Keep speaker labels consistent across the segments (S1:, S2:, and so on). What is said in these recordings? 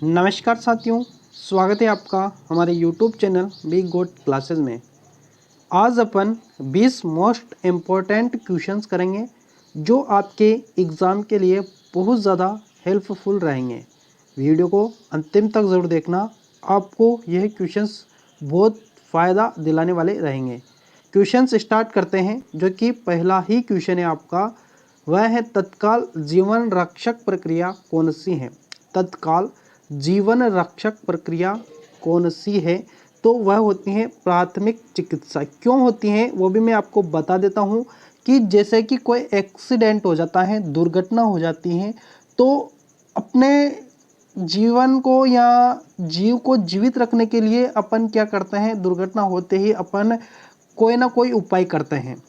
S1: नमस्कार साथियों, स्वागत है आपका हमारे YouTube चैनल बिग गोट क्लासेस में। आज अपन 20 मोस्ट इम्पोर्टेंट क्वेश्चंस करेंगे जो आपके एग्ज़ाम के लिए बहुत ज़्यादा हेल्पफुल रहेंगे। वीडियो को अंतिम तक ज़रूर देखना, आपको यह क्वेश्चंस बहुत फ़ायदा दिलाने वाले रहेंगे। क्वेश्चंस स्टार्ट करते हैं। जो कि पहला ही क्वेश्चन है आपका, वह है तत्काल जीवन रक्षक प्रक्रिया कौन सी है। तत्काल जीवन रक्षक प्रक्रिया कौन सी है? तो वह होती है प्राथमिक चिकित्सा। क्यों होती है वो भी मैं आपको बता देता हूँ कि जैसे कि कोई एक्सीडेंट हो जाता है, दुर्घटना हो जाती है, तो अपने जीवन को या जीव को जीवित रखने के लिए अपन क्या करते हैं, दुर्घटना होते ही अपन कोई ना कोई उपाय करते हैं।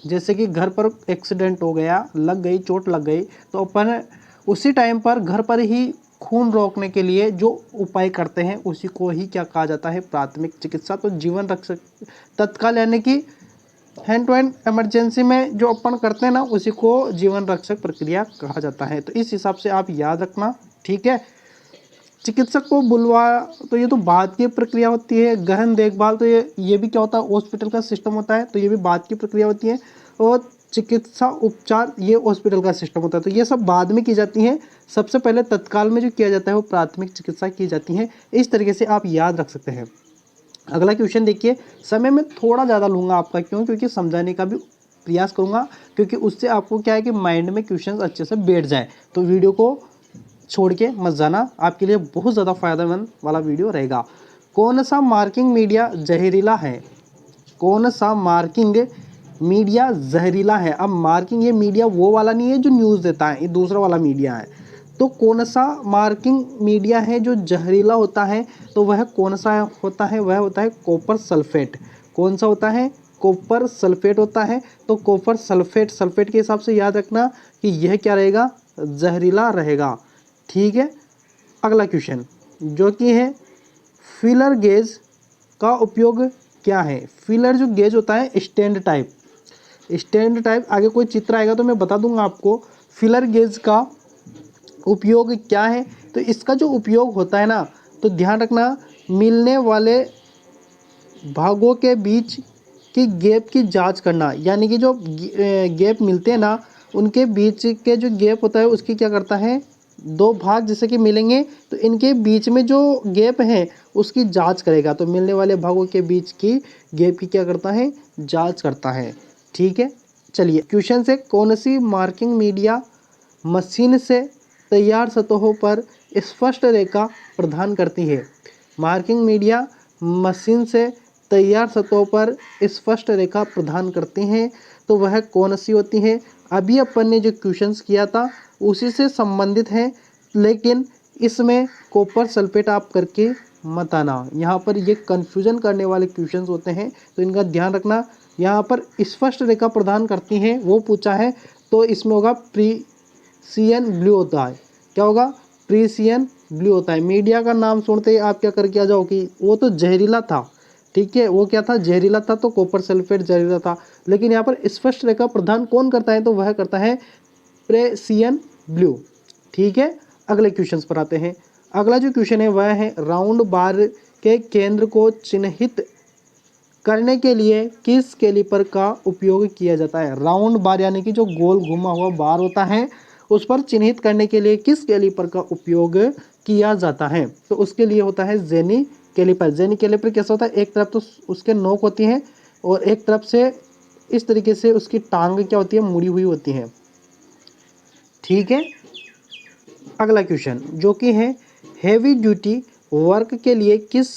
S1: जैसे कि घर पर एक्सीडेंट हो गया, लग गई, चोट लग गई, तो अपन उसी टाइम पर घर पर ही खून रोकने के लिए जो उपाय करते हैं उसी को ही क्या कहा जाता है, प्राथमिक चिकित्सा। तो जीवन रक्षक तत्काल यानी कि हैंड टू हैंड इमरजेंसी में जो अपन करते हैं ना, उसी को जीवन रक्षक प्रक्रिया कहा जाता है। तो इस हिसाब से आप याद रखना, ठीक है। चिकित्सक को बुलवा, तो ये तो बाद की प्रक्रिया होती है। गहन देखभाल, तो ये भी क्या होता है, हॉस्पिटल का सिस्टम होता है, तो ये भी बाद की प्रक्रिया होती है। और चिकित्सा उपचार, ये हॉस्पिटल का सिस्टम होता है, तो ये सब बाद में की जाती हैं। सबसे पहले तत्काल में जो किया जाता है वो प्राथमिक चिकित्सा की जाती है। इस तरीके से आप याद रख सकते हैं। अगला क्वेश्चन देखिए। समय में थोड़ा ज़्यादा लूँगा आपका, क्यों? क्योंकि समझाने का भी प्रयास करूँगा, क्योंकि उससे आपको क्या है कि माइंड में क्वेश्चन अच्छे से बैठ जाए। तो वीडियो को छोड़ के मत जाना, आपके लिए बहुत ज़्यादा फायदेमंद वाला वीडियो रहेगा। कौन सा मार्किंग मीडिया जहरीला है? कौन सा मार्किंग मीडिया जहरीला है? अब मार्किंग, ये मीडिया वो वाला नहीं है जो न्यूज़ देता है, ये दूसरा वाला मीडिया है। तो कौन सा मार्किंग मीडिया है जो जहरीला होता है? तो वह कौन सा होता है? वह होता है कॉपर सल्फेट। कौन सा होता है? कॉपर सल्फेट होता है। तो कॉपर सल्फेट, सल्फेट के हिसाब से याद रखना कि यह क्या रहेगा, जहरीला रहेगा, ठीक है। अगला क्वेश्चन जो कि है, फिलर गेज का उपयोग क्या है? फिलर जो गेज होता है, स्टैंड टाइप, स्टैंड टाइप, आगे कोई चित्र आएगा तो मैं बता दूंगा आपको। फिलर गेज का उपयोग क्या है? तो इसका जो उपयोग होता है ना, तो ध्यान रखना, मिलने वाले भागों के बीच की गैप की जांच करना। यानी कि जो गैप मिलते हैं ना, उनके बीच के जो गैप होता है उसकी क्या करता है, दो भाग जैसे कि मिलेंगे तो इनके बीच में जो गैप है उसकी जांच करेगा। तो मिलने वाले भागों के बीच की गैप की क्या करता है, जांच करता है, ठीक है। चलिए क्वेश्चन से, कौन सी मार्किंग मीडिया मशीन से तैयार सतहों पर स्पष्ट रेखा प्रदान करती है? मार्किंग मीडिया मशीन से तैयार सतहों पर स्पष्ट रेखा प्रदान करती हैं, तो वह कौन सी होती है? अभी अपन ने जो क्वेश्चंस किया था उसी से संबंधित है, लेकिन इसमें कॉपर सल्फेट आप करके मत आना। यहाँ पर ये कन्फ्यूजन करने वाले क्वेश्चंस होते हैं, तो इनका ध्यान रखना। यहाँ पर स्पष्ट रेखा प्रदान करती हैं वो पूछा है, तो इसमें होगा प्रीसियन ब्लू होता है। क्या होगा? प्रीसियन ब्लू होता है। मीडिया का नाम सुनते ही आप क्या करके आ जाओ कि वो तो जहरीला था, ठीक है। वो क्या था, जहरीला था, तो कॉपर सल्फेट जहरीला था। लेकिन यहाँ पर स्पष्ट रेखा प्रदान कौन करता है? तो वह करता है प्रेसियन ब्लू, ठीक है। अगले क्वेश्चन पर आते हैं। अगला जो क्वेश्चन है वह है, राउंड बार के केंद्र को चिन्हित करने के लिए किस कैलिपर का उपयोग किया जाता है? राउंड बार यानी कि जो गोल घुमा हुआ बार होता है, उस पर चिन्हित करने के लिए किस कैलिपर का उपयोग किया जाता है? तो उसके लिए होता है जेनी कैलिपर। जेनी कैलिपर कैसा होता है, एक तरफ तो उसके नोक होती है और एक तरफ से इस तरीके से उसकी टांग क्या होती है, मुड़ी हुई होती है, ठीक है। अगला क्वेश्चन जो कि है, हेवी ड्यूटी वर्क के लिए किस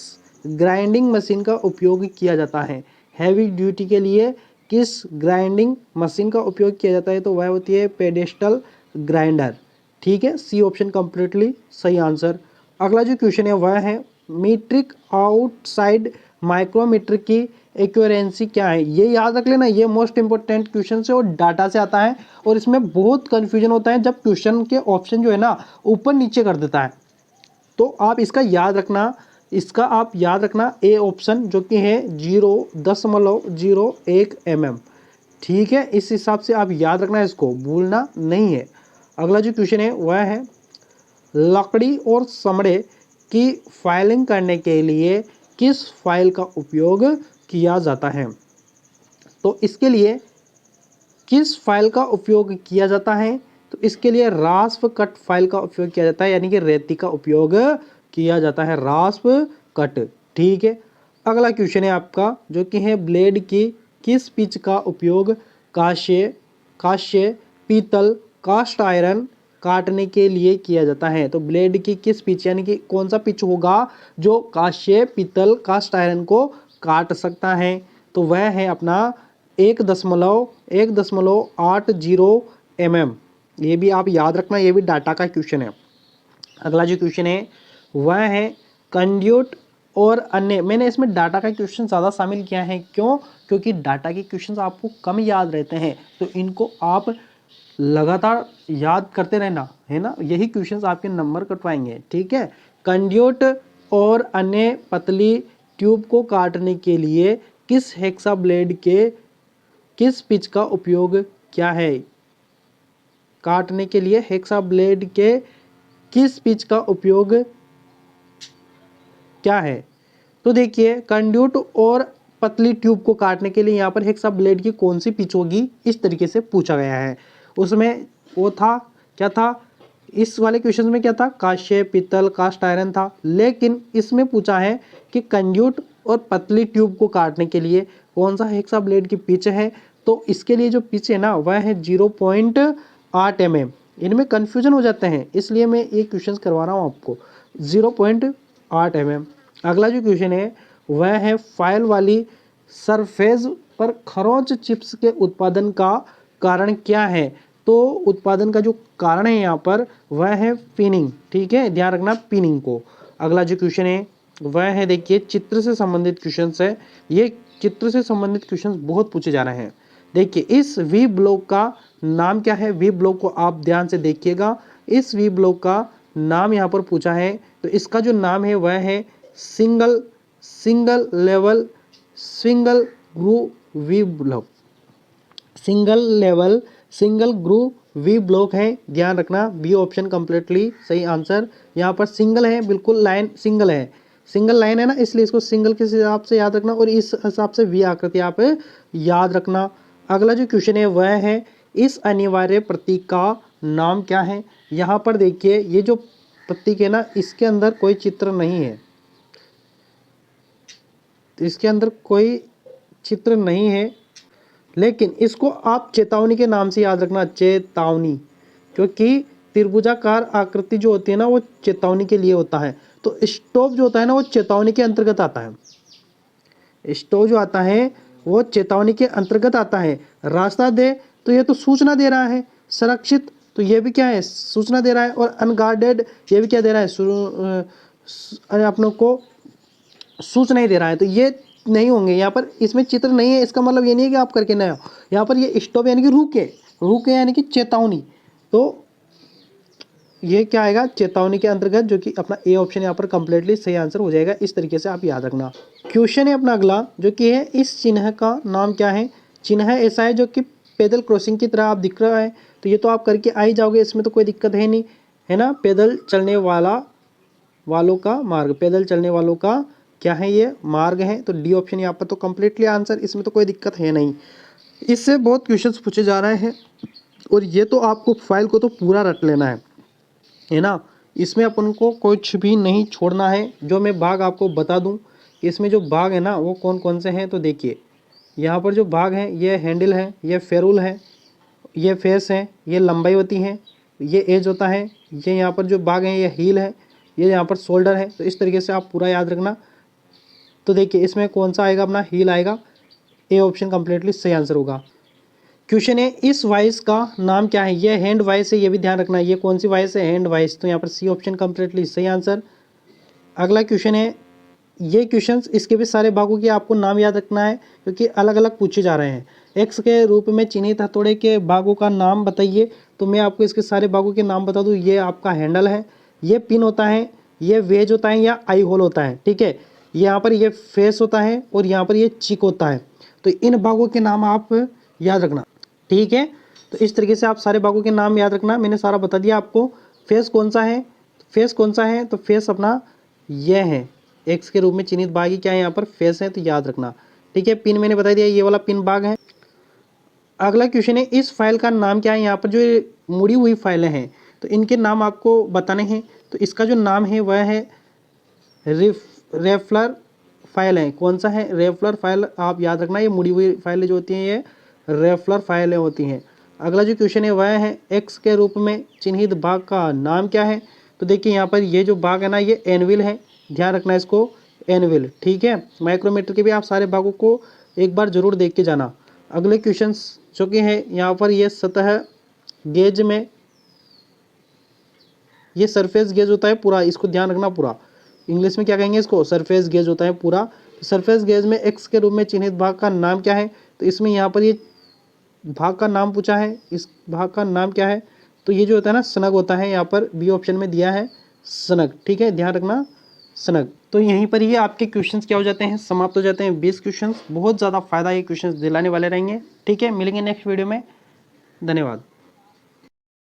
S1: ग्राइंडिंग मशीन का उपयोग किया जाता है? हैवी ड्यूटी के लिए किस ग्राइंडिंग मशीन का उपयोग किया जाता है? तो वह होती है पेडेस्टल ग्राइंडर, ठीक है। सी ऑप्शन कंप्लीटली सही आंसर। अगला जो क्वेश्चन है वह है, मीट्रिक आउटसाइड माइक्रोमीटर की एक्यूरेंसी क्या है? ये याद रख लेना, ये मोस्ट इंपॉर्टेंट क्वेश्चन से और डाटा से आता है, और इसमें बहुत कंफ्यूजन होता है जब क्वेश्चन के ऑप्शन जो है ना ऊपर नीचे कर देता है। तो आप इसका याद रखना, इसका आप याद रखना, ए ऑप्शन जो कि है 0.01 mm, ठीक है। इस हिसाब से आप याद रखना, इसको भूलना नहीं है। अगला जो क्वेश्चन है वह है, लकड़ी और चमड़े की फाइलिंग करने के लिए किस फाइल का उपयोग किया जाता है। तो इसके लिए किस फाइल का उपयोग किया जाता है, तो इसके लिए रास्प कट फाइल का उपयोग किया जाता है, यानी कि रेती का उपयोग किया जाता है, रास्प कट। ठीक है, अगला क्वेश्चन है आपका जो कि है ब्लेड की किस पिच का उपयोग कांस्य पीतल कास्ट आयरन काटने के लिए किया जाता है। तो ब्लेड की किस पिच यानी कि कौन सा पिच होगा जो कांस्य पीतल कास्ट आयरन को काट सकता है, तो वह है अपना 1.80 mm। ये भी आप याद रखना, ये भी डाटा का क्वेश्चन है। अगला जो क्वेश्चन है वह है कंड्यूट और अन्य। मैंने इसमें डाटा का क्वेश्चन ज़्यादा शामिल किया है, क्यों? क्योंकि डाटा के क्वेश्चन आपको कम याद रहते हैं, तो इनको आप लगातार याद करते रहना, है ना, यही क्वेश्चंस आपके नंबर कटवाएंगे। ठीक है, कंड्यूट और अन्य पतली ट्यूब को काटने के लिए किस हेक्सा ब्लेड के किस पिच का उपयोग क्या है? काटने के लिए हेक्सा ब्लेड के किस पिच का उपयोग क्या है? तो देखिए कंड्यूट और पतली ट्यूब को काटने के लिए यहाँ पर हेक्सा ब्लेड की कौन सी पिच होगी, इस तरीके से पूछा गया है। उसमें वो था, क्या था, इस वाले क्वेश्चन में क्या था, कांस्य पीतल कास्ट आयरन था, लेकिन इसमें पूछा है कि कंड्यूट और पतली ट्यूब को काटने के लिए कौन सा हेक्सा ब्लेड की पिच है। तो इसके लिए जो पिच है ना वह है 0.8 mm। इनमें कन्फ्यूजन हो जाते हैं, इसलिए मैं ये क्वेश्चन करवा रहा हूँ आपको, 0.8 mm। अगला जो क्वेश्चन है वह है फाइल वाली सरफेस पर खरोंच चिप्स के उत्पादन का कारण क्या है। तो उत्पादन का जो कारण है यहाँ पर वह है पिनिंग। ठीक है, ध्यान रखना पिनिंग को। अगला जो क्वेश्चन है वह है, देखिए चित्र से संबंधित क्वेश्चन है, ये चित्र से संबंधित क्वेश्चन बहुत पूछे जा रहे हैं। देखिए इस वी ब्लॉक का नाम क्या है, वी ब्लॉक को आप ध्यान से देखिएगा। इस वी ब्लॉक का नाम यहाँ पर पूछा है, तो इसका जो नाम है वह है single level single groove V block, single groove V block है। ध्यान रखना बी ऑप्शन कंप्लीटली सही आंसर। यहाँ पर सिंगल है, बिल्कुल लाइन सिंगल है, सिंगल लाइन है ना, इसलिए इसको सिंगल के हिसाब से याद रखना और इस हिसाब से वी आकृति आप याद रखना। अगला जो क्वेश्चन है वह है इस अनिवार्य प्रतीक का नाम क्या है। यहाँ पर देखिए ये जो प्रतीक है ना इसके अंदर कोई चित्र नहीं है, तो इसके अंदर कोई चित्र नहीं है, लेकिन इसको आप चेतावनी के नाम से याद रखना, चेतावनी, क्योंकि त्रिभुजाकार आकृति जो होती है ना वो चेतावनी के लिए होता है। तो स्टॉप जो होता है ना वो चेतावनी के अंतर्गत आता है, स्टॉप जो आता है वो चेतावनी के अंतर्गत आता है। रास्ता दे तो ये तो सूचना दे रहा है, सुरक्षित तो ये भी क्या है, सूचना दे रहा है, और अनगार्डेड ये भी क्या दे रहा है, अपनों को सूचना ही दे रहा है। तो ये नहीं होंगे यहाँ पर, इसमें चित्र नहीं है, इसका मतलब ये नहीं है कि आप करके ना हो। यहाँ पर ये स्टॉप यानी कि रुके यानी कि चेतावनी, तो ये क्या आएगा चेतावनी के अंतर्गत, जो कि अपना ए ऑप्शन यहाँ पर कंप्लीटली सही आंसर हो जाएगा। इस तरीके से आप याद रखना। क्वेश्चन है अपना अगला जो कि है इस चिन्ह का नाम क्या है। चिन्ह ऐसा है जो कि पैदल क्रॉसिंग की तरह आप दिख रहा है, तो ये तो आप करके आ ही जाओगे, इसमें तो कोई दिक्कत है नहीं, है ना। पैदल चलने वालों का मार्ग, पैदल चलने वालों का क्या है, ये मार्ग है। तो डी ऑप्शन यहाँ पर तो कंप्लीटली आंसर, इसमें तो कोई दिक्कत है नहीं। इससे बहुत क्वेश्चंस पूछे जा रहे हैं और ये तो आपको फाइल को तो पूरा रट लेना है ना। इसमें अपन को कुछ भी नहीं छोड़ना है। जो मैं भाग आपको बता दूं, इसमें जो भाग है ना वो कौन कौन से हैं, तो देखिए यहाँ पर जो भाग हैं ये हैंडल है, ये फेरूल है, ये फेस है, ये लंबाई होती है, ये एज होता है, ये यहाँ पर जो भाग हैं ये हील है, ये यहाँ पर शोल्डर है। तो इस तरीके से आप पूरा याद रखना। तो देखिए इसमें कौन सा आएगा, अपना हील आएगा, ए ऑप्शन कंप्लीटली सही आंसर होगा। क्वेश्चन है इस वाइस का नाम क्या है। ये हैंड वाइस है, ये भी ध्यान रखना, ये कौन सी वाइस है, हैंड वाइस। तो यहाँ पर सी ऑप्शन कंप्लीटली सही आंसर। अगला क्वेश्चन है, ये क्वेश्चंस इसके भी सारे भागों के आपको नाम याद रखना है क्योंकि अलग अलग पूछे जा रहे हैं। एक्स के रूप में चिन्हित हथौड़े के भागों का नाम बताइए। तो मैं आपको इसके सारे भागों के नाम बता दूं। ये आपका हैंडल है, ये पिन होता है, ये वेज होता है या आई होल होता है, ठीक है। यहाँ पर ये फेस होता है और यहाँ पर ये चिक होता है। तो इन भागों के नाम आप याद रखना, ठीक है। तो इस तरीके से आप सारे भागों के नाम याद रखना। मैंने सारा बता दिया आपको। फेस कौन सा है, तो फेस अपना यह है एक्स के रूप में चिन्हित भाग ही क्या है यहाँ पर फेस है, तो याद रखना। ठीक है, पिन मैंने बता दिया, ये वाला पिन भाग है। अगला क्वेश्चन है, इस फाइल का नाम क्या है। यहाँ पर जो ये मुड़ी हुई फाइलें हैं तो इनके नाम आपको बताने हैं। तो इसका जो नाम है वह है रेफलर फाइल है। कौन सा है? रेफलर फाइल। आप याद रखना, ये मुड़ी हुई फाइलें जो होती हैं ये रेफलर फाइलें होती हैं। अगला जो क्वेश्चन है वह है, एक्स के रूप में चिन्हित भाग का नाम क्या है। तो देखिए यहाँ पर ये जो भाग है ना, ये एनविल है, ध्यान रखना इसको, एनविल। ठीक है, माइक्रोमीटर के भी आप सारे भागों को एक बार जरूर देख के जाना। अगले क्वेश्चंस जो कि है यहाँ पर, ये सतह गेज में, ये सरफेस गेज होता है पूरा, इसको ध्यान रखना पूरा। इंग्लिश में क्या कहेंगे इसको? सरफेस गेज होता है पूरा। तो सरफेस गेज में एक्स के रूप में चिन्हित भाग का नाम क्या है। तो इसमें यहाँ पर ये भाग का नाम पूछा है, इस भाग का नाम क्या है। तो ये जो होता है ना, स्नग होता है, यहाँ पर बी ऑप्शन में दिया है स्नग। ठीक है, ध्यान रखना स्नग। तो यहीं पर ये आपके क्वेश्चंस क्या हो जाते हैं, समाप्त हो जाते हैं। 20 क्वेश्चंस, बहुत ज़्यादा फायदा ये क्वेश्चंस दिलाने वाले रहेंगे। ठीक है, मिलेंगे नेक्स्ट वीडियो में। धन्यवाद।